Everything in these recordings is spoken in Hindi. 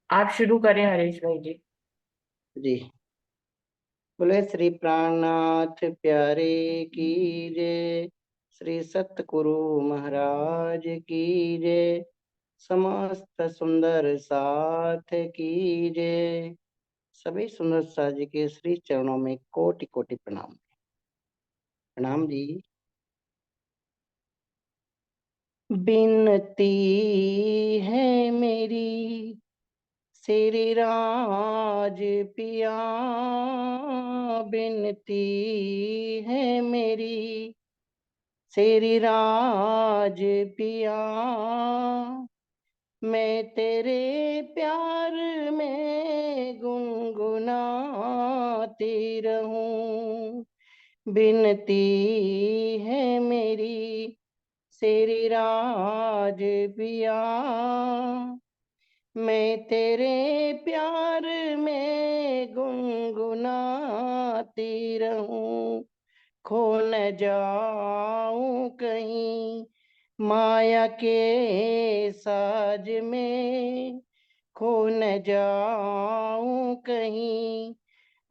आप शुरू करें हरीश भाई जी। जी। बोले श्री प्राणनाथ प्यारे की जय। श्री सतगुरु महाराज की जय। समस्त सुंदर साथ की जय। सभी सुंदर साथ जी के श्री चरणों में कोटि कोटि प्रणाम। प्रणाम जी। बिनती है मेरी श्री राज पिया। बिनती है मेरी श्री राज पिया। मैं तेरे प्यार में गुनगुनाती रहूं। बिनती है मेरी श्री राज पिया। मैं तेरे प्यार में गुनगुनाती रहूं। खो न जाऊं कहीं माया के साज में। खो न जाऊं कहीं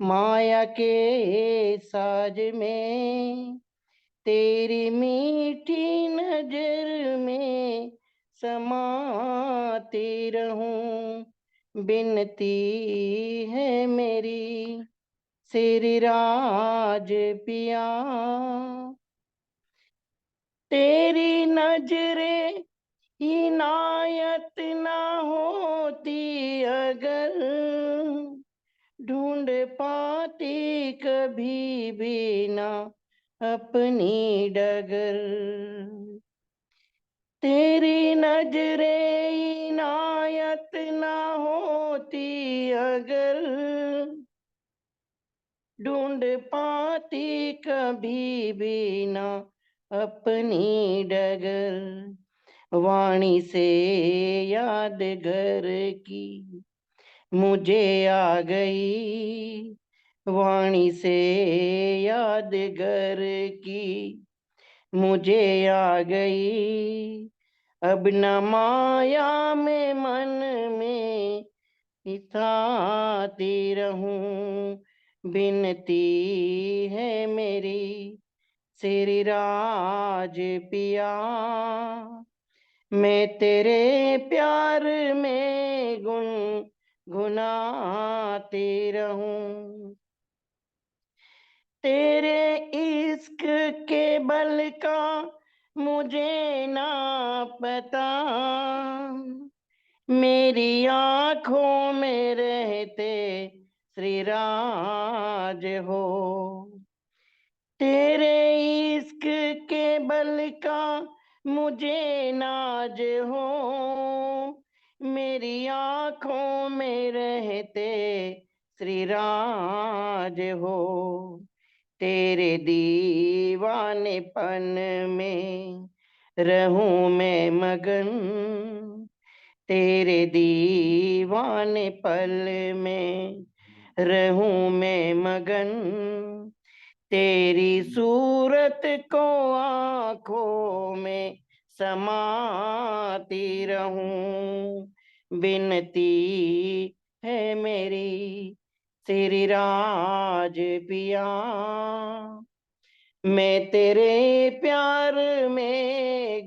माया के साज में। तेरी मीठी नजर में समाती रहूं। बिनती है मेरी श्री राज पिया। तेरी नजरें इनायत ना होती अगर ढूंढ पाती कभी भी ना अपनी डगर। तेरी नजरें इनायत ना होती अगर ढूंढ पाती कभी भी ना अपनी डगर। वाणी से याद घर की मुझे आ गई। वाणी से याद घर की मुझे आ गई। अब न माया में मन में हिसाती रहूं। बिनती है मेरी श्री राज पिया। मैं तेरे प्यार में गुनाती रहूं। तेरे इश्क के बल का मुझे ना पता। मेरी आंखों में रहते श्री राज हो। तेरे इश्क के बल का मुझे नाज हो। मेरी आंखों में रहते श्री राज हो। तेरे दीवानेपन में रहूं मैं मगन। तेरे दीवाने पल में रहूं मैं मगन। तेरी सूरत को आंखों में समाती रहूं। बिनती है मेरी श्री राज पिया। मैं तेरे प्यार में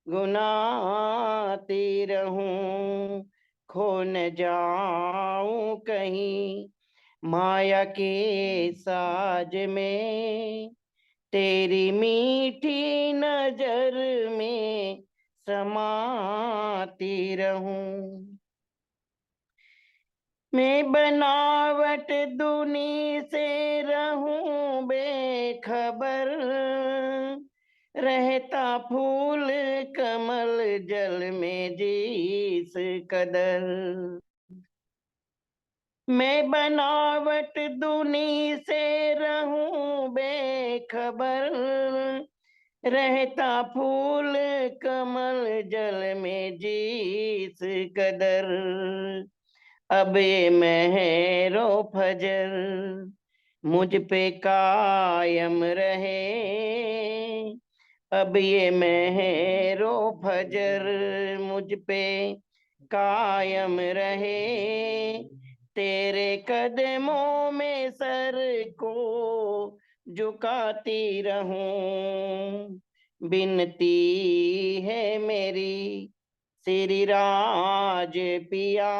गुनाती रहूं। खो न जाऊं कहीं माया के साज में। तेरी मीठी नजर में समाती रहूं। मैं बनावट दूनी से रहूं बेखबर। रहता फूल कमल जल में जिस कदर। मैं बनावट दूनी से रहूं बेखबर। रहता फूल कमल जल में जिस कदर। अब ये महरो फजर मुझ पे कायम रहे। अब ये मेहरो फजर मुझ पे कायम रहे, तेरे कदमों में सर को झुकाती रहूं। बिनती है मेरी श्री राज पिया,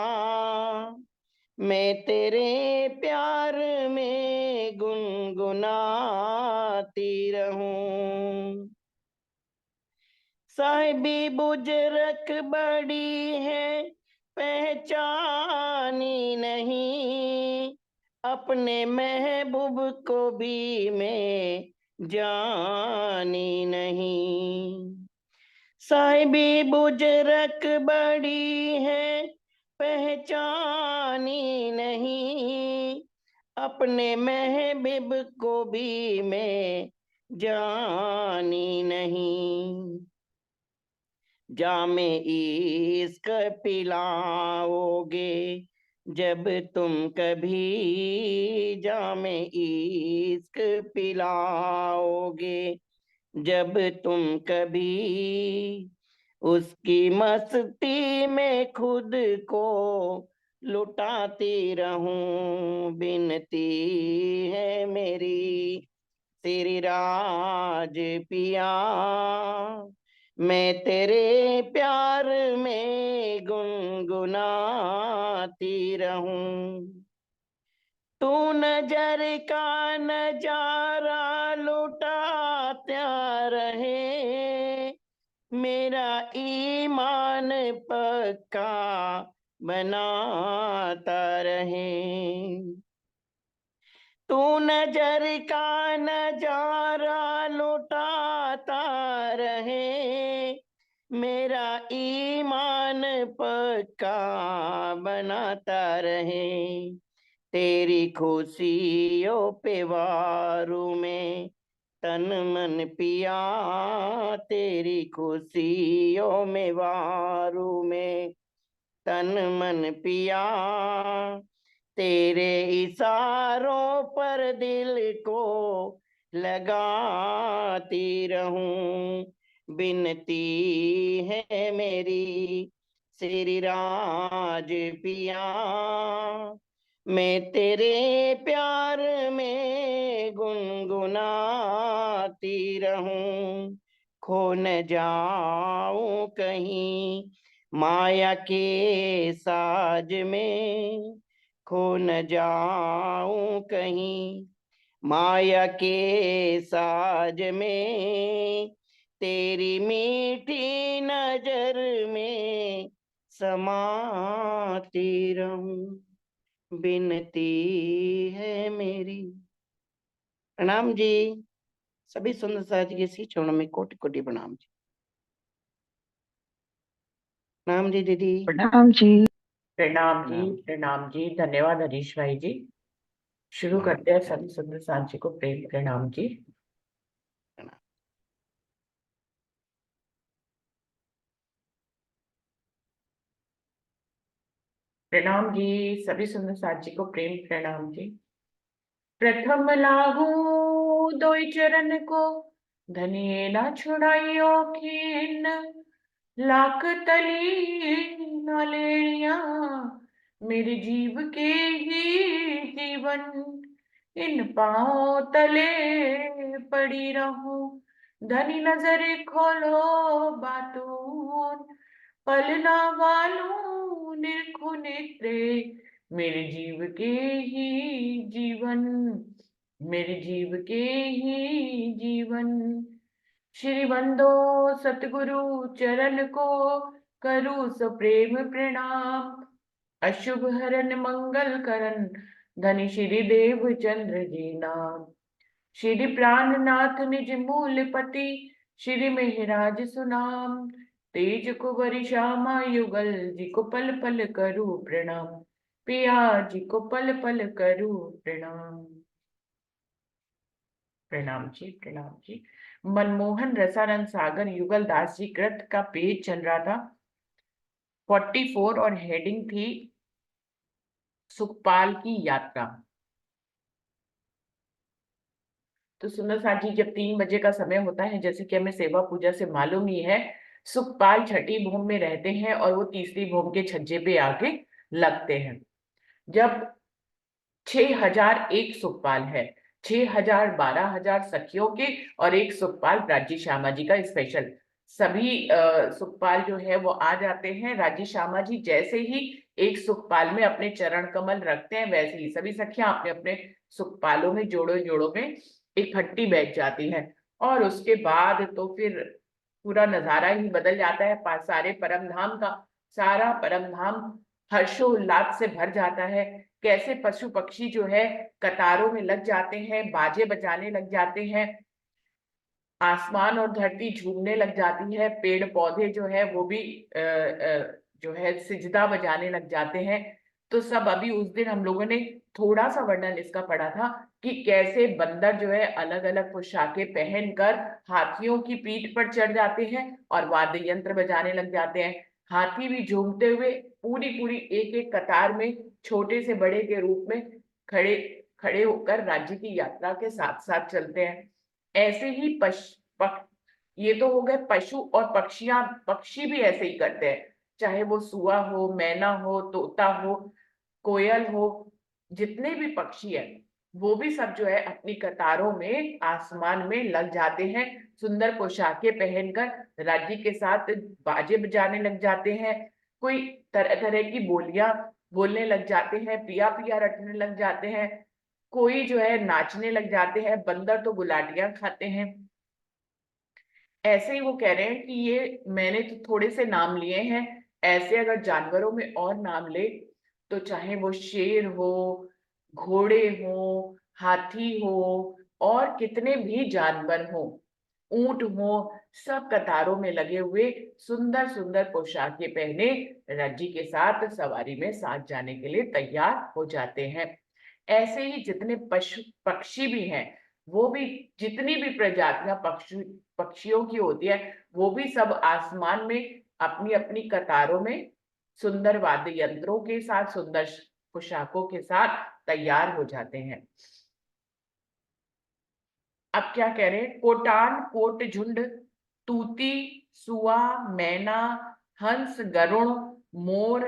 मैं तेरे प्यार में गुनगुनाती रहूं। साहिबी बुजरक बड़ी है पहचानी नहीं, अपने महबूब को भी मैं जानी नहीं। साहिबी बुजरक बड़ी है पहचानी नहीं, अपने महबूब को भी मैं जानी नहीं। जामे इश्क पिलाओगे जब तुम कभी, जामे इश्क पिलाओगे जब तुम कभी, उसकी मस्ती में खुद को लुटाती रहूं। बिनती है मेरी श्री राज पिया, मैं तेरे प्यार में गुनगुनाती रहूं। तू नजर का नजारा लुटाता रहे, मेरा ईमान पक्का बनाता रहे। तू नजर का नजारा लुटाता रहे, मेरा ईमान पक्का बनाता रहे। तेरी खुशियों पे वारू में तन मन पिया, तेरी खुशियों में वारू में तन मन पिया, तेरे इशारों पर दिल को लगाती रहूं। बिनती है मेरी श्री राज पिया, मैं तेरे प्यार में गुनगुनाती रहूं। खो न जाऊं कहीं माया के साज में, खो न जाऊं कहीं माया के साज में, तेरी मीठी नजर में समाती रहूं। बिनती है मेरी। प्रणाम जी। सभी सुंदर साज के सी चरणों में कोटि कोटि प्रणाम जी। प्रणाम जी दीदी। प्रणाम जी। प्रणाम जी, प्रणाम। प्रणाम जी। धन्यवाद हरीश भाई जी। शुरू प्रणाम करते हैं। सभी सुंदर साथी को प्रेम प्रणाम जी। प्रणाम। प्रणाम जी, सभी सुंदर साथी को प्रेम प्रणाम जी। प्रथम लागू दोई चरण को, धनिये ना छुड़ाइयो खीन, लाख तली न लेनिया, मेरे जीव के ही जीवन, इन पांव तले पड़ी रहूं। धनी नजर खोलो बातून, पलना वालू निरखु नेत्रे, मेरे जीव के ही जीवन, मेरे जीव के ही जीवन। श्री बंदो सतगुरु चरण को, करूँ सो प्रेम प्रणाम। अशुभ हरन मंगल करन, धनी श्री देव चंद्र जी नाम। श्री प्राणनाथ निज मूल पति, श्री मेहराज सुनाम। तेज कुबरी श्यामा युगल, जी को पल पल करूँ प्रणाम। पिया जी को पल पल करूँ प्रणाम। प्रणाम जी, प्रणाम जी। मनमोहन रसानंद सागर युगल दास जी कृत का पेज चल रहा था 44 और हेडिंग थी सुखपाल की यात्रा। तो सुंदर साथ जी, जब 3 बजे का समय होता है, जैसे कि हमें सेवा पूजा से मालूम ही है, सुखपाल छठी भूमि में रहते हैं और वो तीसरी भूमि के छज्जे पे आके लगते हैं। जब 6,001 सुखपाल है, 6,000 12,000 सखियों के और एक सुखपाल राजी श्यामा जी का स्पेशल, सभी सुखपाल जो है वो आ जाते हैं। राजी श्यामा जी जैसे ही एक सुखपाल में अपने चरण कमल रखते हैं, वैसे ही सभी सखियां अपने अपने सुखपालों में जोड़ों जोड़ों में इकट्ठी बैठ जाती हैं। और उसके बाद तो फिर पूरा नजारा ही बदल जाता है। सारे परम धाम का, सारा परम धाम हर्षोल्लास से भर जाता है। कैसे पशु पक्षी जो है कतारों में लग जाते हैं, बाजे बजाने लग जाते हैं, आसमान और धरती झूमने लग जाती है, पेड़ पौधे जो है वो भी जो है सिजदा बजाने लग जाते हैं। तो सब अभी उस दिन हम लोगों ने थोड़ा सा वर्णन इसका पढ़ा था कि कैसे बंदर जो है अलग अलग पोशाकें पहनकर हाथियों की पीठ पर चढ़ जाते हैं और वाद्य यंत्र बजाने लग जाते हैं। हाथी भी झूमते हुए पूरी पूरी एक एक कतार में छोटे से बड़े के रूप में खड़े खड़े होकर राज्य की यात्रा के साथ साथ चलते हैं। ऐसे ही ये तो हो गए पशु और पक्षियां, पक्षी भी ऐसे ही करते हैं, चाहे वो सुआ हो, मैना हो, तोता हो, कोयल हो, जितने भी पक्षी हैं वो भी सब जो है अपनी कतारों में आसमान में लग जाते हैं, सुंदर पोशाकें पहनकर राज्य के साथ बाजे बजाने लग जाते हैं। कोई तरह तरह की बोलियां बोलने लग जाते हैं, पिया पिया रटने लग जाते हैं, कोई जो है नाचने लग जाते हैं, बंदर तो गुलाटियां खाते हैं। ऐसे ही वो कह रहे हैं कि ये मैंने तो थोड़े से नाम लिए हैं, ऐसे अगर जानवरों में और नाम ले तो चाहे वो शेर हो, घोड़े हो, हाथी हो, और कितने भी जानवर हो, ऊंट हो, सब कतारों में लगे हुए सुंदर सुंदर पोशाकें पहने रज्जी के साथ सवारी में साथ जाने के लिए तैयार हो जाते हैं। ऐसे ही जितने पशु पक्षी भी हैं, वो भी जितनी भी प्रजातियां पक्षियों की होती है, वो भी सब आसमान में अपनी अपनी कतारों में सुंदर वाद्य यंत्रों के साथ, सुंदर पोशाकों के साथ तैयार हो जाते हैं। अब क्या कह रहे हैं, कोटान कोट झुंड, तूती, सुआ, मैना, हंस, गरुण, मोर,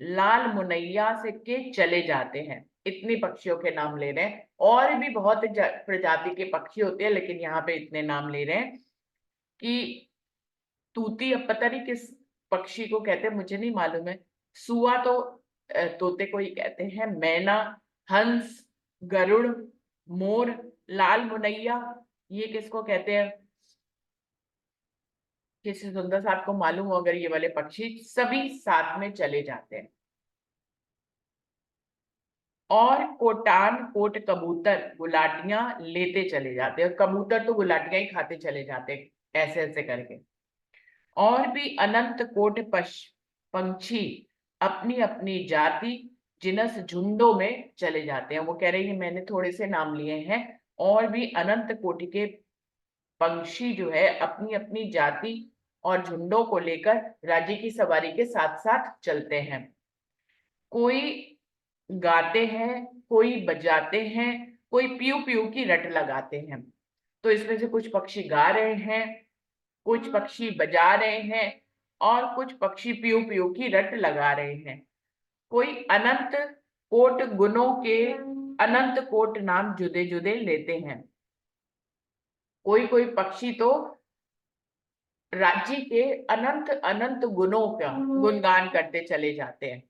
लाल मुनैया से के चले जाते हैं। इतनी पक्षियों के नाम ले रहे हैं, और भी बहुत प्रजाति के पक्षी होते हैं, लेकिन यहाँ पे इतने नाम ले रहे हैं कि तूती, अब पता नहीं किस पक्षी को कहते हैं, मुझे नहीं मालूम है। सुआ तो तोते को ही कहते हैं। मैना, हंस, गरुड़, मोर, लाल मुनैया, ये किसको कहते हैं? किसी सुंदर साहब को मालूम हो अगर ये वाले पक्षी, सभी साथ में चले जाते हैं। और कोटान कोट कबूतर गुलाटियां लेते चले जाते हैं, कबूतर तो गुलाटियां ही खाते चले जाते हैं, ऐसे ऐसे करके। और भी अनंत कोट पंछी अपनी अपनी जाति जिनस झुंडों में चले जाते हैं। वो कह रहे हैं मैंने थोड़े से नाम लिए हैं, और भी अनंत कोटि के पंछी जो है अपनी अपनी जाति और झुंडों को लेकर राज्य की सवारी के साथ साथ चलते हैं। कोई गाते हैं, कोई बजाते हैं, कोई पीऊ पीऊ की रट लगाते हैं। तो इसमें से कुछ पक्षी गा रहे हैं, कुछ पक्षी बजा रहे हैं, और कुछ पक्षी पीऊ पीऊ की रट लगा रहे हैं। कोई अनंत कोट गुणों के अनंत कोट नाम जुदे जुदे लेते हैं। कोई कोई पक्षी तो राज्य के अनंत अनंत गुणों का गुणगान करते चले जाते हैं।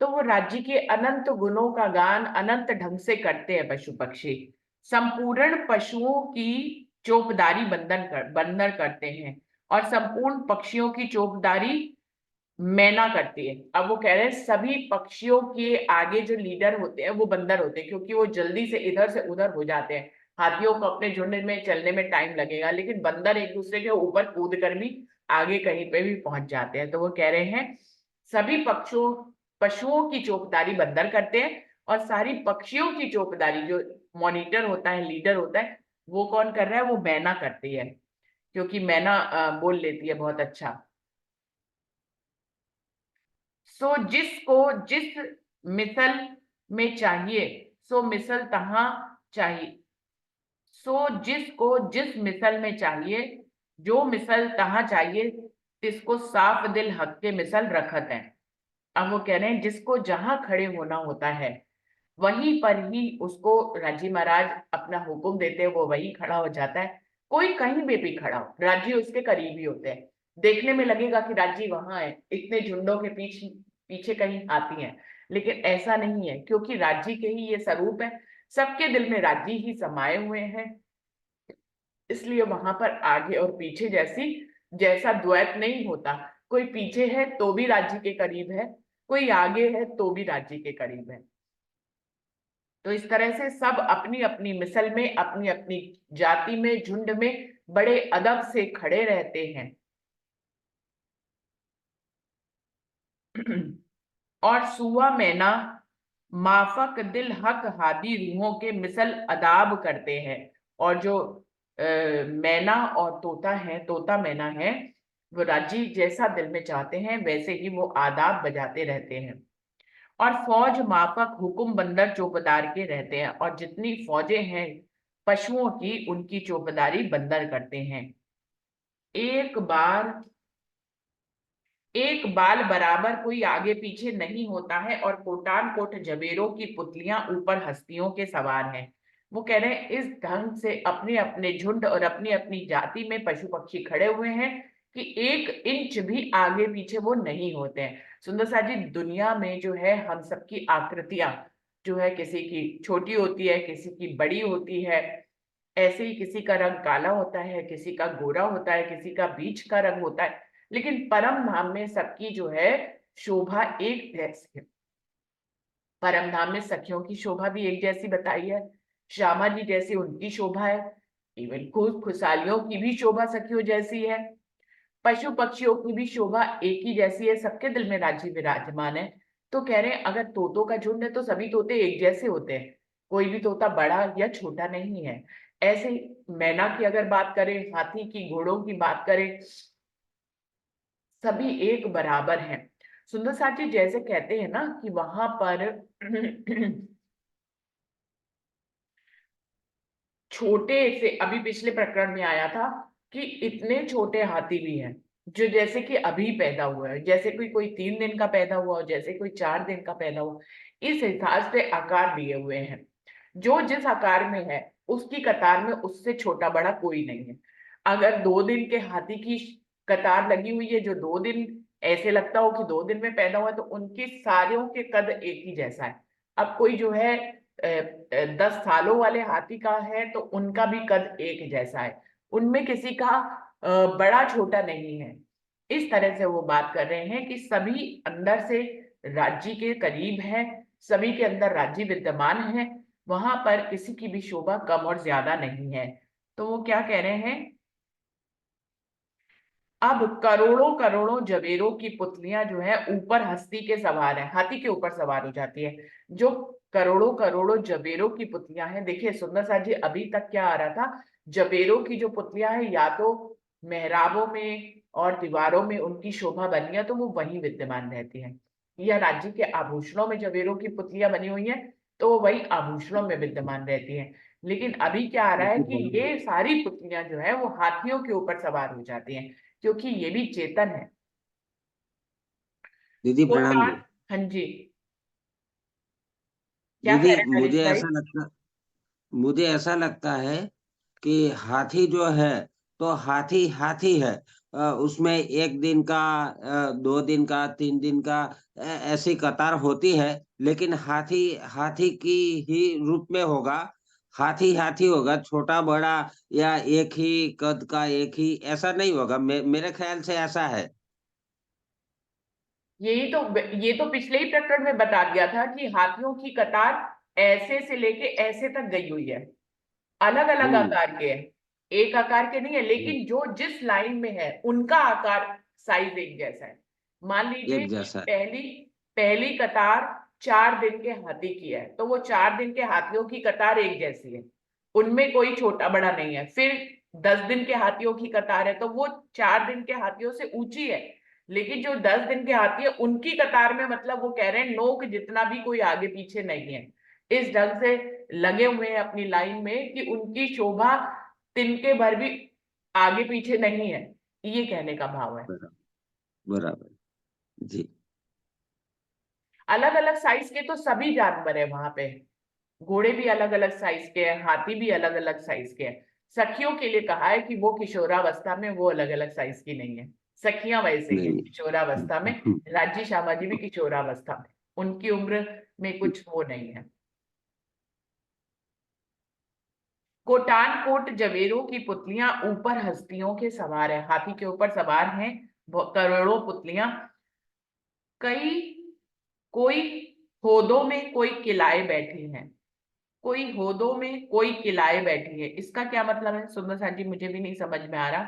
तो वो राज्य के अनंत गुणों का गान अनंत ढंग से करते हैं पशु पक्षी। संपूर्ण पशुओं की चौपदारी बंदर करते हैं, और संपूर्ण पक्षियों की चौपदारी मैना करती है। अब वो कह रहे हैं सभी पक्षियों के आगे जो लीडर होते हैं वो बंदर होते हैं, क्योंकि वो जल्दी से इधर से उधर हो जाते हैं। हाथियों को अपने झुंड में चलने में टाइम लगेगा, लेकिन बंदर एक दूसरे के ऊपर कूद कर भी आगे कहीं पे भी पहुंच जाते हैं। तो वो कह रहे हैं सभी पशुओं की चौकीदारी बंदर करते हैं, और सारी पक्षियों की चौकीदारी जो मॉनिटर होता है, लीडर होता है, वो कौन कर रहा है? वो मैना करती है, क्योंकि मैना बोल लेती है बहुत अच्छा। सो जिसको जिस मिसल में चाहिए, सो मिसल तहां चाहिए। सो जिसको जिस मिसल में चाहिए, जो मिसल तहां चाहिए, तिसको साफ दिल हक के मिसल रखत है। अब वो कह रहे हैं जिसको जहां खड़े होना होता है, वहीं पर ही उसको राजी महाराज अपना हुक्म देते हैं, वो वहीं खड़ा हो जाता है। कोई कहीं भी खड़ा हो, राजी उसके करीब ही होते हैं। देखने में लगेगा कि राजी वहां है, इतने झुंडों के पीछे पीछे कहीं आती हैं, लेकिन ऐसा नहीं है, क्योंकि राजी के ही ये स्वरूप है। सबके दिल में राजी ही समाये हुए हैं, इसलिए वहां पर आगे और पीछे जैसा द्वैत नहीं होता। कोई पीछे है तो भी राज्य के करीब है, कोई आगे है तो भी राज्य के करीब है। तो इस तरह से सब अपनी अपनी मिसल में, अपनी अपनी जाति में, झुंड में बड़े अदब से खड़े रहते हैं। और सुआ मैना माफक दिल हक हादी रूहों के मिसल अदाब करते हैं। और जो मैना और तोता है, तोता मैना है, वो राजी जैसा दिल में चाहते हैं वैसे ही वो आदाब बजाते रहते हैं। और फौज माफक हुकुम बंदर चौबदार के रहते हैं, और जितनी फौजें हैं पशुओं की, उनकी चौबदारी बंदर करते हैं। एक बार एक बाल बराबर कोई आगे पीछे नहीं होता है, और कोटान कोट जबेरों की पुतलियां ऊपर हस्तियों के सवार हैं। वो कह रहे हैं इस ढंग से अपने अपने झुंड और अपनी अपनी जाति में पशु पक्षी खड़े हुए हैं कि 1 इंच भी आगे पीछे वो नहीं होते हैं। सुंदर सा जी, दुनिया में जो है हम सबकी आकृतियां जो है, किसी की छोटी होती है, किसी की बड़ी होती है। ऐसे ही किसी का रंग काला होता है, किसी का गोरा होता है, किसी का बीच का रंग होता है, लेकिन परम धाम में सबकी जो है शोभा एक जैसी है। परम धाम में सखियों की शोभा भी एक जैसी बताई है। श्यामा जी जैसी उनकी शोभा है। इवन खुद खुशहालियों की भी शोभा सखियों जैसी है। पशु पक्षियों की भी शोभा एक ही जैसी है, सबके दिल में राजी विराजमान है। तो कह रहे हैं अगर तोतों का झुंड है तो सभी तोते एक जैसे होते हैं, कोई भी तोता बड़ा या छोटा नहीं है। ऐसे ही मैना की अगर बात करें, हाथी की, घोड़ों की बात करें, सभी एक बराबर हैं। सुंदर साथी जैसे कहते हैं ना कि वहां पर छोटे से, अभी पिछले प्रकरण में आया था कि इतने छोटे हाथी भी हैं जो जैसे कि अभी पैदा हुआ है, जैसे कोई कोई 3 दिन का पैदा हुआ हो, जैसे कोई 4 दिन का पैदा हुआ, इस हिसाब से आकार दिए हुए हैं। जो जिस आकार में है उसकी कतार में उससे छोटा बड़ा कोई नहीं है। अगर 2 दिन के हाथी की कतार लगी हुई है, जो 2 दिन ऐसे लगता हो कि 2 दिन में पैदा हुआ, तो उनके सारों के कद एक ही जैसा है। अब कोई जो है 10 सालों वाले हाथी का है तो उनका भी कद एक जैसा है, उनमें किसी का बड़ा छोटा नहीं है। इस तरह से वो बात कर रहे हैं कि सभी अंदर से राज्य के करीब है, सभी के अंदर राज्य विद्यमान है, वहां पर किसी की भी शोभा कम और ज्यादा नहीं है। तो वो क्या कह रहे हैं, अब करोड़ों करोड़ों जवेरों की पुतलियां जो है ऊपर हस्ती के सवार है, हाथी के ऊपर सवार हो जाती है। जो करोड़ों करोड़ों जवेरों की पुतलियां हैं, देखिए सुंदर सा जी, अभी तक क्या आ रहा था, जवेरों की जो पुतलियां हैं या तो मेहराबों में और दीवारों में उनकी शोभा बनी है तो वो वहीं विद्यमान रहती है, या राज्य के आभूषणों में जवेरों की पुतलियां बनी हुई हैं तो वो वही आभूषणों में विद्यमान रहती है। लेकिन अभी क्या आ रहा है कि ये सारी पुतलियां जो है वो हाथियों के ऊपर सवार हो जाती हैं, क्योंकि ये भी चेतन है। दीदी प्रणाम कोटान, जी। हाँ जी, क्या कह दीदी रहे हैं नरेश भाई? मुझे ऐसा लगता है कि हाथी जो है, तो हाथी हाथी है। उसमें 1 दिन का, 2 दिन का, 3 दिन का, ऐसी कतार होती है। लेकिन हाथी हाथी की ही रूप में होगा। हाथी हाथी होगा, छोटा बड़ा या एक ही कद का, एक ही ऐसा नहीं होगा। मेरे ख्याल से ऐसा है। ये तो पिछले ही प्रकरण में बता दिया था कि हाथियों की कतार ऐसे से लेके ऐसे तक गई हुई है, अलग अलग हम्म। आकार के हैं, एक आकार के नहीं है, लेकिन जो जिस लाइन में है उनका आकार, साइज एक जैसा है। मान लीजिए एक कि जैसा। पहली पहली कतार 4 दिन के हाथी की है, तो वो 4 दिन के हाथियों की कतार एक जैसी है, उनमें कोई छोटा बड़ा नहीं है। फिर 10 दिन के हाथियों की कतार है तो वो 4 दिन के हाथियों से ऊंची है, लेकिन जो 10 दिन के हाथी है उनकी कतार में, मतलब वो कह रहे हैं नोक जितना भी कोई आगे पीछे नहीं है, इस ढंग से लगे हुए हैं अपनी लाइन में कि उनकी शोभा तिनके भर भी आगे पीछे नहीं है, ये कहने का भाव है। बराबर, बराबर जी। अलग अलग साइज के तो सभी जानवर है वहां पे, घोड़े भी अलग अलग साइज के हैं, हाथी भी अलग अलग साइज के हैं। सखियों के लिए कहा है कि वो किशोरावस्था में वो अलग अलग साइज की नहीं है, सखियां वैसे ही हैं नहीं। किशोरावस्था में। राज्य श्यामा जी भी किशोरावस्था में, उनकी उम्र में कुछ वो नहीं है। कोटान कोट जवेरों की पुतलियां ऊपर हस्तियों के सवार है, हाथी के ऊपर सवार हैं करोड़ों पुतलियां। कई कोई होदों में कोई किलाए बैठी हैं, कोई होदों में कोई किलाए बैठी है, इसका क्या मतलब है सुंदर साथ जी, मुझे भी नहीं समझ में आ रहा।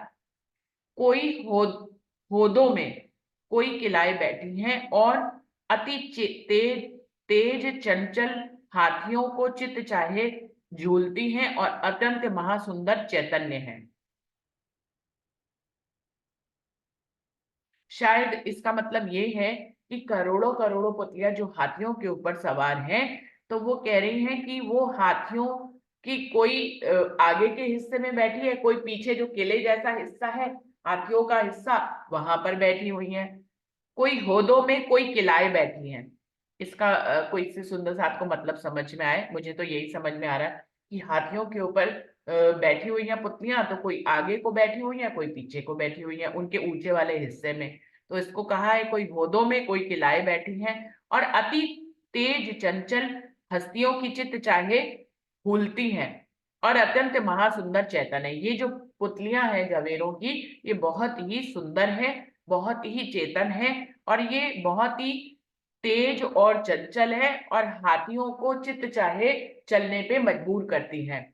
कोई होदों में कोई किलाए बैठी हैं और अति तेज तेज चंचल हाथियों को चित चाहे झूलती हैं और अत्यंत महासुंदर चैतन्य है। शायद इसका मतलब ये है कि करोड़ों करोड़ों पुतलियां जो हाथियों के ऊपर सवार हैं, तो वो कह रही हैं कि वो हाथियों की कोई आगे के हिस्से में बैठी है, कोई पीछे जो किले जैसा हिस्सा है हाथियों का हिस्सा, वहां पर बैठी हुई है। कोई होदों में कोई किलाए बैठी हैं, इसका कोई इससे सुंदर साथ को मतलब समझ में आए, मुझे तो यही समझ में आ रहा है कि हाथियों के ऊपर बैठी हुई हैं पुतलियां, तो कोई आगे को बैठी हुई है, कोई पीछे को बैठी हुई है उनके ऊंचे वाले हिस्से में। तो इसको कहा है कोई होदों में कोई किलाए बैठी हैं और अति तेज चंचल हस्तियों की चित्त चाहे भूलती हैं और अत्यंत महासुंदर चेतन है। ये जो पुतलियां हैं जवेरों की, ये बहुत ही सुंदर है, बहुत ही चेतन है और ये बहुत ही तेज और चंचल है और हाथियों को चित्त चाहे चलने पे मजबूर करती है।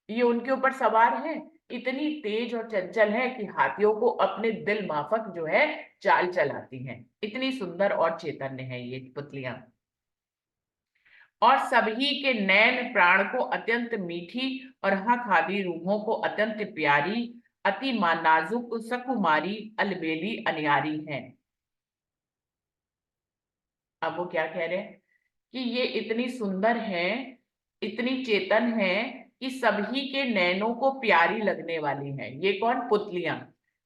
ये उनके ऊपर सवार है, इतनी तेज और चंचल है कि हाथियों को अपने दिल माफक जो है चाल चलाती हैं, इतनी सुंदर और चैतन्य है ये पुतलियां। और सभी के नैन प्राण को अत्यंत मीठी और हक आदि रूहों को अत्यंत प्यारी, अति नाजुक सकुमारी अलबेली अनियारी हैं। अब वो क्या कह रहे हैं कि ये इतनी सुंदर है, इतनी चेतन है कि सभी के नैनों को प्यारी लगने वाली है। ये कौन? पुतलियां।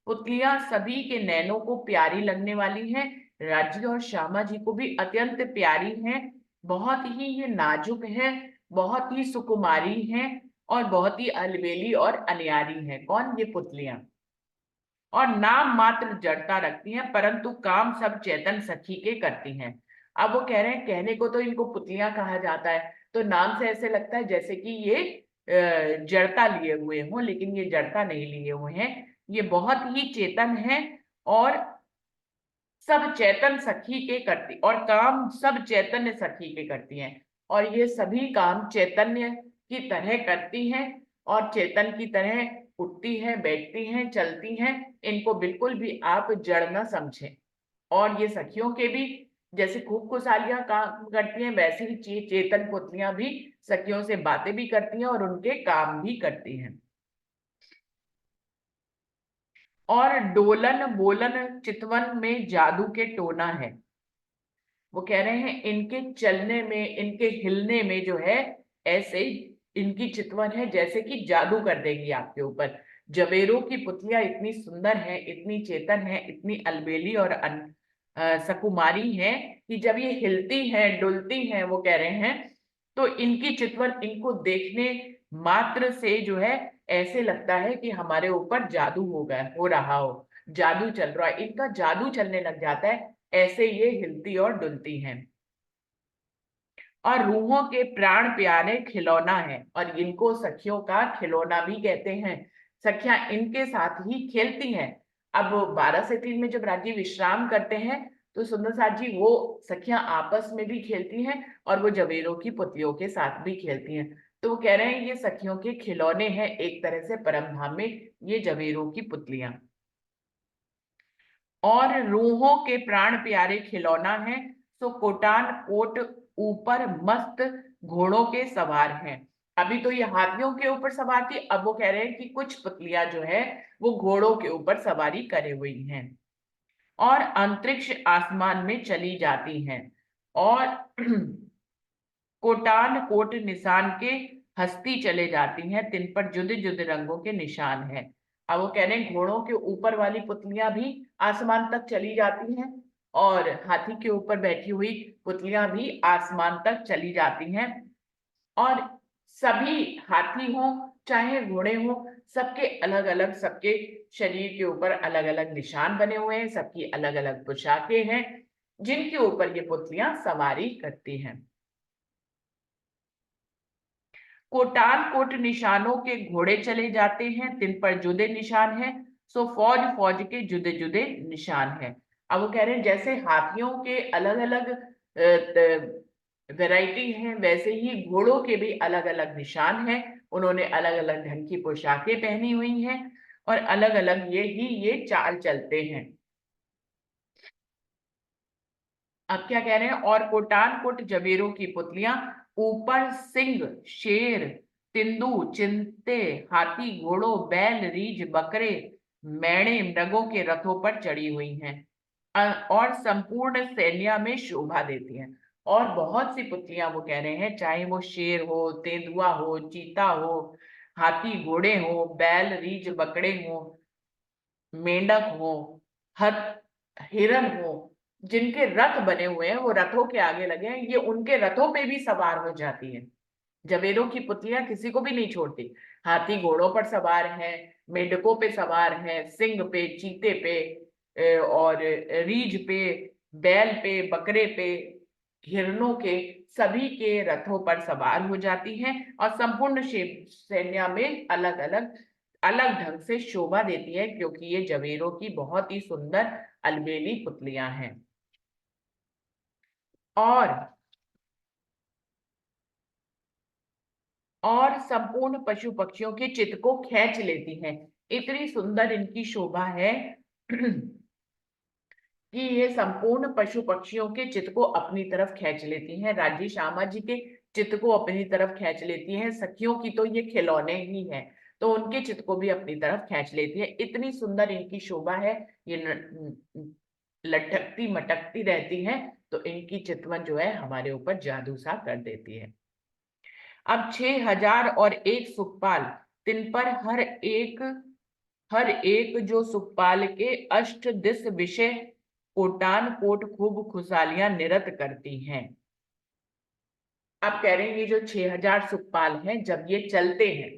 पुतलियां सभी के नैनों को प्यारी लगने वाली हैं, राज्य और श्यामा जी को भी अत्यंत प्यारी हैं, बहुत ही ये नाजुक है, बहुत ही सुकुमारी हैं और बहुत ही अलबेली और अनियारी हैं। कौन? ये पुतलियां। और नाम मात्र जड़ता रखती हैं परंतु काम सब चेतन सखी के करती हैं। अब वो कह रहे हैं कहने को तो इनको पुतलियां कहा जाता है, तो नाम से ऐसे लगता है जैसे कि ये जड़ता लिए हुए हों, लेकिन ये जड़ता नहीं लिए हुए हैं, ये बहुत ही चेतन है और सब चैतन सखी के करती, और काम सब चैतन्य सखी के करती हैं, और ये सभी काम चैतन्य की तरह करती हैं और चेतन की तरह उठती हैं, बैठती हैं, चलती हैं। इनको बिल्कुल भी आप जड़ न समझें। और ये सखियों के भी जैसे खूब खुशहालियां काम करती हैं, वैसे ही चेतन पुतलियां भी सखियों से बातें भी करती हैं और उनके काम भी करती हैं। और डोलन बोलन चितवन में जादू के टोना है। वो कह रहे हैं इनके चलने में, इनके हिलने में जो है, ऐसे इनकी चितवन है जैसे कि जादू कर देगी आपके ऊपर। जवेरों की पुतलियां इतनी सुंदर हैं, इतनी चेतन है, इतनी अलबेली और सकुमारी हैं कि जब ये हिलती हैं डुलती हैं, वो कह रहे हैं, तो इनकी चितवन इनको देखने मात्र से जो है ऐसे लगता है कि हमारे ऊपर जादू हो गया, हो रहा हो, जादू चल रहा है, इनका जादू चलने लग जाता है, ऐसे ये हिलती और डुलती हैं। और रूहों के प्राण प्यारे खिलौना है, और इनको सखियों का खिलौना भी कहते हैं। सखियां इनके साथ ही खेलती हैं। अब 12 से 3 में जब राज्य विश्राम करते हैं, तो सुंदर साथ जी वो सखियां आपस में भी खेलती हैं और वो जवेरों की पुतलियों के साथ भी खेलती हैं। तो वो कह रहे हैं ये सखियों के खिलौने हैं एक तरह से परम धाम में, ये जवेरों की पुतलियां। और रूहों के प्राण प्यारे खिलौना है, सो कोटान कोट ऊपर मस्त घोड़ों के सवार हैं। अभी तो ये हाथियों के ऊपर सवार थी, अब वो कह रहे हैं कि कुछ पुतलियां जो है वो घोड़ों के ऊपर सवारी करे हुई हैं। और अंतरिक्ष आसमान में चली जाती हैं। और कोटान कोट निशान के हस्ती चले जाती हैं, तिन पर जुदे जुदे रंगों के निशान हैं। अब वो कह रहे हैं घोड़ों के ऊपर वाली पुतलियां भी आसमान तक चली जाती हैं और हाथी के ऊपर बैठी हुई पुतलियां भी आसमान तक चली जाती हैं। और सभी हाथी हो चाहे घोड़े हो, सबके अलग अलग, सबके शरीर के ऊपर अलग अलग निशान बने हुए हैं, सबकी अलग अलग पोशाकें हैं जिनके ऊपर ये पुतलियां सवारी करती हैं। कोटान कोट निशानों के घोड़े चले जाते हैं, तिन पर जुदे निशान हैं, सो फौज फौज के जुदे जुदे निशान हैं। अब वो कह रहे हैं जैसे हाथियों के अलग अलग वैरायटी है, वैसे ही घोड़ों के भी अलग अलग निशान हैं। उन्होंने अलग अलग ढंग की पोशाकें पहनी हुई हैं और अलग अलग ये चाल चलते हैं। अब क्या कह रहे हैं, और कोटान कोट जबेरों की पुतलियां ऊपर सिंह, शेर, तिंदु, चिंते, हाथी, घोड़ों, बैल, रीछ, बकरे, मेढ़े, मृगों के रथों पर चढ़ी हुई हैं और संपूर्ण सैन्य में शोभा देती हैं। और बहुत सी पुतलियां वो कह रहे हैं, चाहे वो शेर हो, तेंदुआ हो, चीता हो, हाथी घोड़े हो, बैल रीछ बकरे हो, मेंढक हो, हिरन हो, जिनके रथ बने हुए हैं, वो रथों के आगे लगे हैं, ये उनके रथों पे भी सवार हो जाती हैं। जबेरों की पुतलियां किसी को भी नहीं छोड़ती। हाथी घोड़ों पर सवार हैं, मेंढकों पे सवार हैं, सिंह पे, चीते पे, और रीछ पे, बैल पे, बकरे पे, हिरनों के, सभी के रथों पर सवार हो जाती हैं और संपूर्ण सैन्य में अलग अलग अलग ढंग से शोभा देती है, क्योंकि ये जबेरों की बहुत ही सुंदर अलबेली पुतलियां हैं। और संपूर्ण पशु पक्षियों के चित्त को खींच लेती हैं। इतनी सुंदर इनकी शोभा है कि ये संपूर्ण पशु पक्षियों के चित्त को अपनी तरफ खींच लेती हैं। राज्य श्यामा जी के चित्त को अपनी तरफ खींच लेती हैं। सखियों की तो ये खिलौने ही हैं, तो उनके चित्त को भी अपनी तरफ खींच लेती है। इतनी सुंदर इनकी शोभा है। ये लटकती मटकती रहती हैं, तो इनकी चितवन जो है हमारे ऊपर जादू सा कर देती है। अब 6001 सुखपाल, तिन पर हर एक जो सुखपाल के अष्ट दिस विषय कोटान कोट खूब खुशहालियां निरत करती हैं। अब कह रहे हैं ये जो 6000 सुखपाल हैं, जब ये चलते हैं,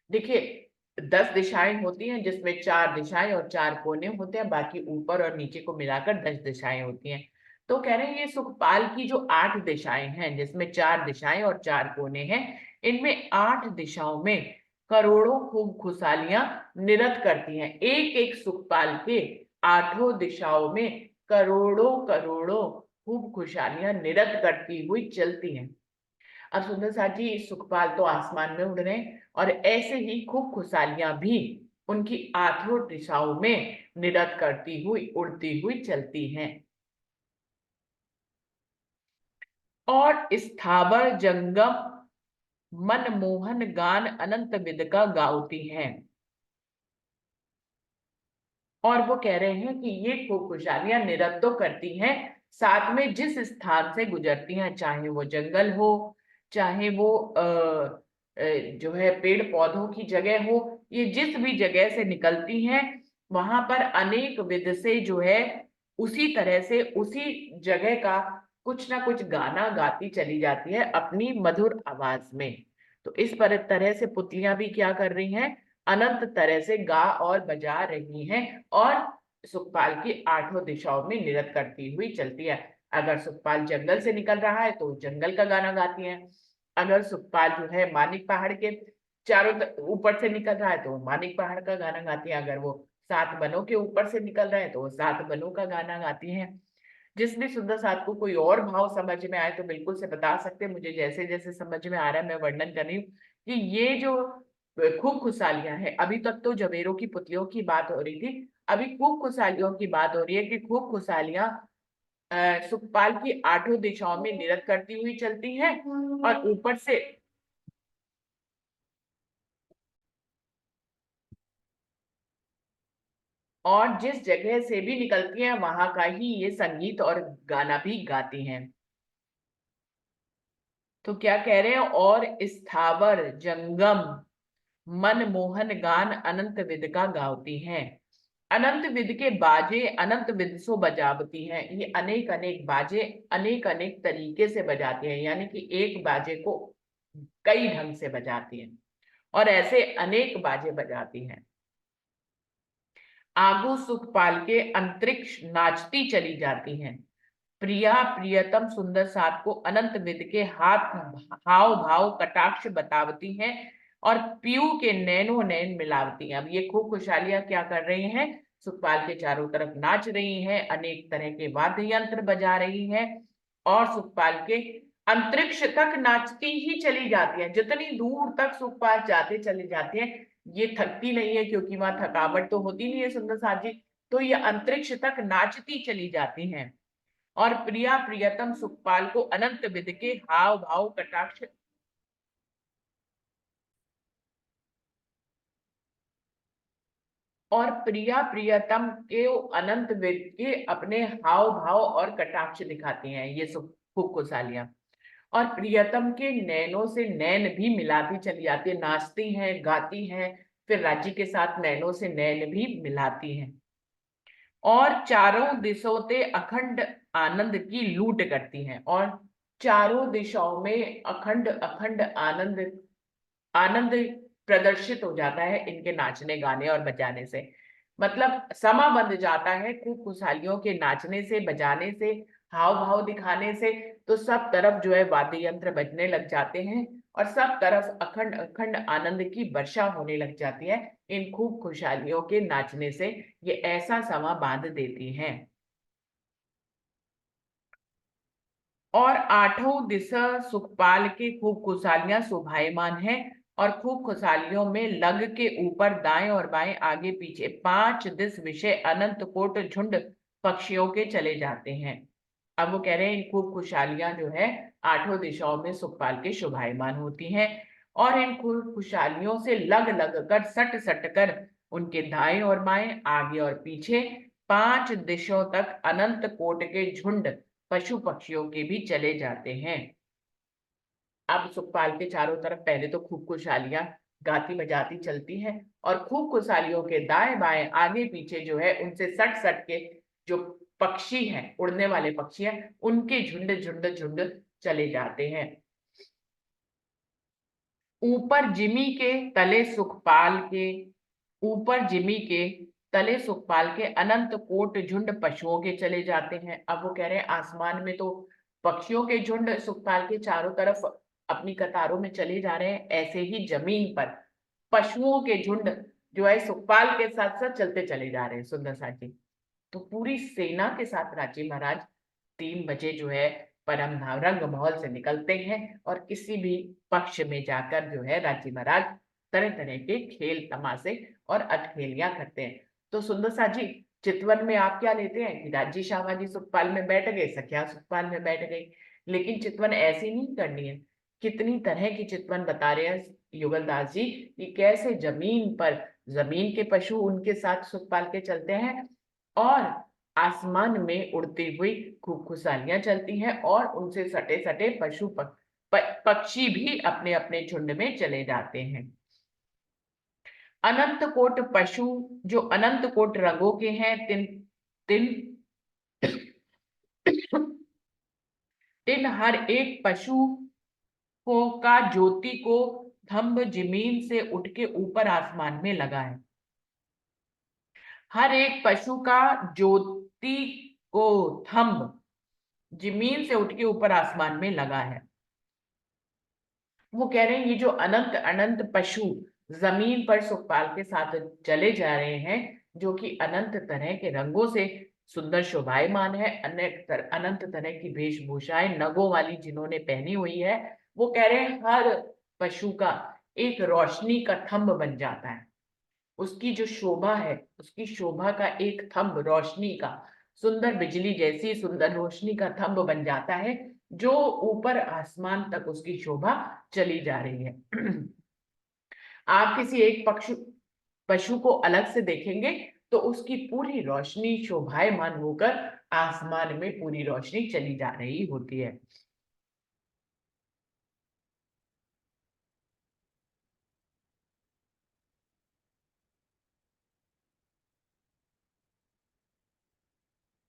देखिए 10 दिशाएं होती हैं जिसमें 4 दिशाएं और 4 कोने होते हैं, बाकी ऊपर और नीचे को मिलाकर 10 दिशाएं होती हैं। तो कह रहे हैं ये सुखपाल की जो 8 दिशाएं हैं, जिसमें 4 दिशाएं और 4 कोने हैं, इनमें 8 दिशाओं में करोड़ों खूब खुशहालियां निरत करती हैं। एक एक सुखपाल के 8 दिशाओं में करोड़ों करोड़ों खूब खुशहालियां निरत करती हुई चलती हैं। अब सुंदर साथ जी, सुखपाल तो आसमान में उड़ रहे हैं और ऐसे ही खूब खुशहालियां भी उनकी 8 दिशाओं में निरत करती हुई, उड़ती हुई चलती हैं। और स्थावर जंगम मनमोहन गान अनंत विद का गाती हैं। और वो कह रहे हैं कि ये खूब खुशहालियां निरत तो करती हैं, साथ में जिस स्थान से गुजरती हैं, चाहे वो जंगल हो, चाहे वो जो है पेड़ पौधों की जगह हो, ये जिस भी जगह से निकलती हैं, वहां पर अनेक विध से जो है उसी तरह से उसी जगह का कुछ ना कुछ गाना गाती चली जाती है अपनी मधुर आवाज में। तो इस पर तरह से पुतलियां भी क्या कर रही हैं, अनंत तरह से गा और बजा रही हैं और सुखपाल की 8 दिशाओं में निरत करती हुई चलती है। अगर सुखपाल जंगल से निकल रहा है तो जंगल का गाना गाती हैं। अगर सुखपाल जो है मानिक पहाड़ के ऊपर से निकल रहा है तो वो मानिक पहाड़ का गाना गाती है। अगर वो 7 बनों के ऊपर से निकल रहा है तो वो 7 बनों का गाना गाती हैं। जिसने सुंदर साथ को कोई और भाव समझ में आए तो बिल्कुल से बता सकते हैं। मुझे जैसे जैसे समझ में आ रहा है मैं वर्णन कर रही हूँ कि ये जो खूब खुशहालियां हैं, अभी तक तो जवेरों की पुतलियों की बात हो रही थी, अभी खूब खुशहालियों की बात हो रही है कि खूब खुशहालियां सुखपाल की 8 दिशाओं में निरत करती हुई चलती हैं और ऊपर से और जिस जगह से भी निकलती हैं वहां का ही ये संगीत और गाना भी गाती हैं। तो क्या कह रहे हैं, और स्थावर जंगम मनमोहन गान अनंत विद का गावती हैं। अनंत विद के बाजे अनंत विद सो बजावती हैं। ये अनेक अनेक बाजे अनेक अनेक तरीके से बजाती हैं, यानी कि एक बाजे को कई ढंग से बजाती हैं और ऐसे अनेक बाजे बजाती हैं। आगू सुखपाल के अंतरिक्ष नाचती चली जाती हैं। प्रिया प्रियतम सुंदर साथ को अनंत विद के हाथ हाव भाव कटाक्ष बतावती हैं और पीयू के नैनो नैन मिलावती हैं। अब ये खूब खुशहालियां क्या कर रही हैं, सुखपाल के चारों तरफ नाच रही हैं, अनेक तरह के वाद्य यंत्र बजा रही हैं और सुखपाल के अंतरिक्ष तक नाचती ही चली जाती हैं। जितनी दूर तक सुखपाल जाते चले जाते हैं, ये थकती नहीं है, क्योंकि वहां थकावट तो होती नहीं है सुंदर साथ जी। तो ये अंतरिक्ष तक नाचती चली जाती हैं और प्रिया प्रियतम सुखपाल को अनंत विद के हाव भाव कटाक्ष और प्रिया प्रियतम के अनंत विद के अपने हाव भाव और कटाक्ष दिखाती हैं ये खूब खुशहालियां। और प्रियतम के नैनों से नैन भी मिलाती चली जाती है, नाचती हैं गाती हैं, फिर राज्य के साथ नैनों से नैन भी मिलाती हैं और चारों दिशों से अखंड आनंद की लूट करती हैं। और चारों दिशाओं में अखंड अखंड आनंद आनंद प्रदर्शित हो जाता है इनके नाचने गाने और बजाने से। मतलब समा बंध जाता है खूब खुशहालियों के नाचने से बजाने से हाव भाव दिखाने से। तो सब तरफ जो है वाद्य यंत्र बजने लग जाते हैं और सब तरफ अखंड अखंड आनंद की वर्षा होने लग जाती है इन खूब खुशहालियों के नाचने से। ये ऐसा समा बांध देती हैं। और आठों दिशा सुखपाल के खूब खुशहालियां शोभायमान हैं और खूब खुशहालियों में लग के ऊपर दाएं और बाएं आगे पीछे 5 दिश विषय अनंत कोट झुंड पक्षियों के चले जाते हैं। अब वो कह रहे हैं इन खूब खुशहालियां जो है आठों दिशाओं में सुखपाल के शोभायमान होती हैं और इन खूब खुशहालियों से लग लग कर सट सट कर उनके दाएं और बाएं आगे और पीछे 5 दिशों तक अनंत कोट के झुंड पशु पक्षियों के भी चले जाते हैं। अब सुखपाल के चारों तरफ पहले तो खूब खुशहालियां गाती बजाती चलती हैं और खूब खुशहालियों के दाएं बाएं आगे पीछे जो है उनसे सट सट के जो पक्षी हैं, उड़ने वाले पक्षी हैं, उनके झुंड झुंड झुंड चले जाते हैं। ऊपर जिमी के तले सुखपाल के ऊपर जिमी के तले सुखपाल के अनंत कोट झुंड पशुओं के चले जाते हैं। अब वो कह रहे हैं आसमान में तो पक्षियों के झुंड सुखपाल के चारों तरफ अपनी कतारों में चले जा रहे हैं, ऐसे ही जमीन पर पशुओं के झुंड जो है सुखपाल के साथ साथ चलते चले जा रहे हैं सुंदर सा जी। तो पूरी सेना के साथ राजे महाराज 3 बजे जो है परम धाम रंग महल से निकलते हैं और किसी भी पक्ष में जाकर जो है राजे महाराज तरह तरह के खेल तमाशे और अटखेलियां करते हैं। तो सुंदर सा जी, चितवन में आप क्या लेते हैं कि राज्य शामाजी सुखपाल में बैठ गए, सखिया सुखपाल में बैठ गई, लेकिन चितवन ऐसी नहीं करनी है। कितनी तरह की चितवन बता रहे हैं युगलदास जी कि कैसे जमीन पर जमीन के पशु उनके साथ सुखपाल के चलते हैं और आसमान में उड़ती हुई खूब खुशहालियां चलती हैं और उनसे सटे सटे पक्षी भी अपने अपने झुंड में चले जाते हैं। अनंत कोट पशु जो अनंत कोट रंगों के हैं, तिन तिन तिन हर एक पशु को का ज्योति को थंब जमीन से उठ के ऊपर आसमान में लगा है। हर एक पशु का ज्योति को थंब जमीन से उठ के ऊपर आसमान में लगा है। वो कह रहे हैं ये जो अनंत अनंत पशु जमीन पर सुखपाल के साथ चले जा रहे हैं, जो कि अनंत तरह के रंगों से सुंदर शोभायमान है, अनंत तरह की वेशभूषाएं नगों वाली जिन्होंने पहनी हुई है, वो कह रहे हैं हर पशु का एक रोशनी का थंब बन जाता है। उसकी जो शोभा है, उसकी शोभा का एक थंब रोशनी का, सुंदर बिजली जैसी सुंदर रोशनी का थंब बन जाता है, जो ऊपर आसमान तक उसकी शोभा चली जा रही है। आप किसी एक पशु को अलग से देखेंगे तो उसकी पूरी रोशनी शोभायमान होकर आसमान में पूरी रोशनी चली जा रही होती है।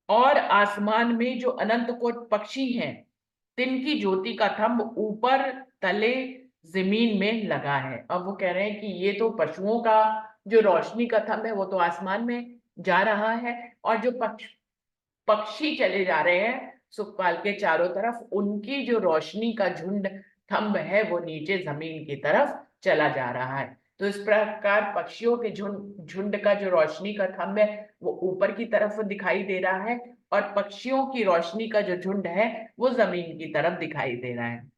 और आसमान में जो अनंत कोट पक्षी हैं, तिनकी ज्योति का थंब ऊपर तले जमीन में लगा है। अब वो कह रहे हैं कि ये तो पशुओं का जो रोशनी का थंब है वो तो आसमान में जा रहा है, और जो पक्षी चले जा रहे हैं सुखपाल के चारों तरफ, उनकी जो रोशनी का झुंड थंब है वो नीचे जमीन की तरफ चला जा रहा है। तो इस प्रकार पक्षियों के झुंड झुंड का जो रोशनी का थंब है वो ऊपर की तरफ दिखाई दे रहा है, और पक्षियों की रोशनी का जो झुंड है वो जमीन की तरफ दिखाई दे रहा है।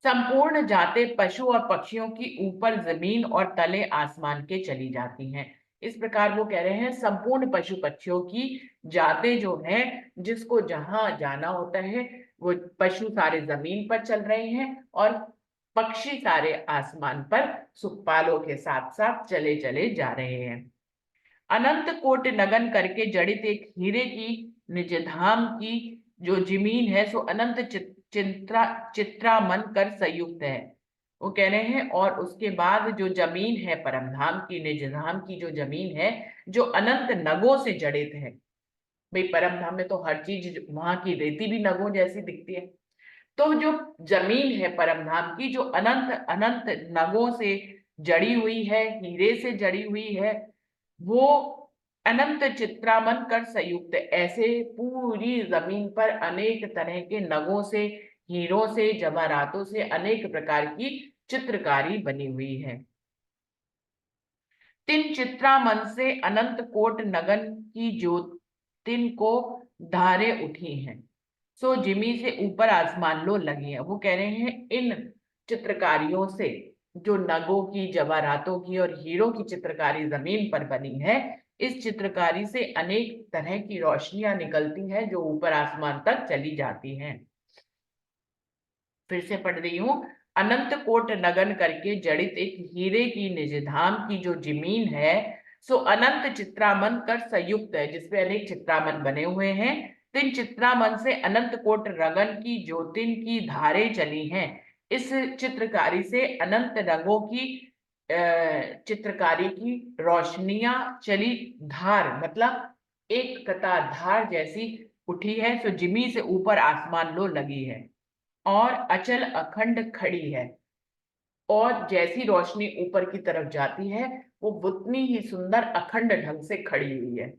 संपूर्ण जातें पशु और पक्षियों की ऊपर जमीन और तले आसमान के चली जाती हैं। इस प्रकार वो कह रहे हैं संपूर्ण पशु पक्षियों की जातें जो हैं, जिसको जहां जाना होता है वो पशु सारे जमीन पर चल रहे हैं, और पक्षी सारे आसमान पर सुखपालों के साथ साथ चले चले जा रहे हैं। अनंत कोट नगन करके जड़ित एक हीरे की निजधाम की जो जमीन है सो अनंत चित्रामन कर संयुक्त है। वो कह रहे हैं और उसके बाद जो जमीन है परमधाम की, निजधाम की जो जमीन है जो अनंत नगों से जड़ित है। भाई परमधाम में तो हर चीज, वहां की रेती भी नगों जैसी दिखती है, तो जो जमीन है परमधाम की जो अनंत अनंत नगों से जड़ी हुई है, हीरे से जड़ी हुई है, वो अनंत चित्रामन कर संयुक्त है। ऐसे पूरी जमीन पर अनेक तरह के नगों से, हीरों से, जवाहरातों से अनेक प्रकार की चित्रकारी बनी हुई है। तिन चित्रामन से अनंत कोट नगन की ज्योतिन को धारे उठी हैं, सो जिमी से ऊपर आसमान लो लगी है। वो कह रहे हैं इन चित्रकारियों से, जो नगों की, जवाहरातों की और हीरो की चित्रकारी जमीन पर बनी है, इस चित्रकारी से अनेक तरह की रोशनियां निकलती हैं जो ऊपर आसमान तक चली जाती हैं। फिर से पढ़ रही हूं। अनंत कोट नगन करके जड़ित एक हीरे की निजधाम की जो जमीन है सो अनंत चित्रामन कर संयुक्त है, जिसपे अनेक चित्रामन बने हुए हैं। तिन चित्रामन से अनंत कोट रंगन की ज्योतिन की धारे चली हैं। इस चित्रकारी से अनंत रंगों की चित्रकारी की रोशनियां चली, धार मतलब एक कतार धार जैसी उठी है, सो जिमी से ऊपर आसमान लो लगी है और अचल अखंड खड़ी है। और जैसी रोशनी ऊपर की तरफ जाती है वो उतनी ही सुंदर अखंड ढंग से खड़ी हुई है।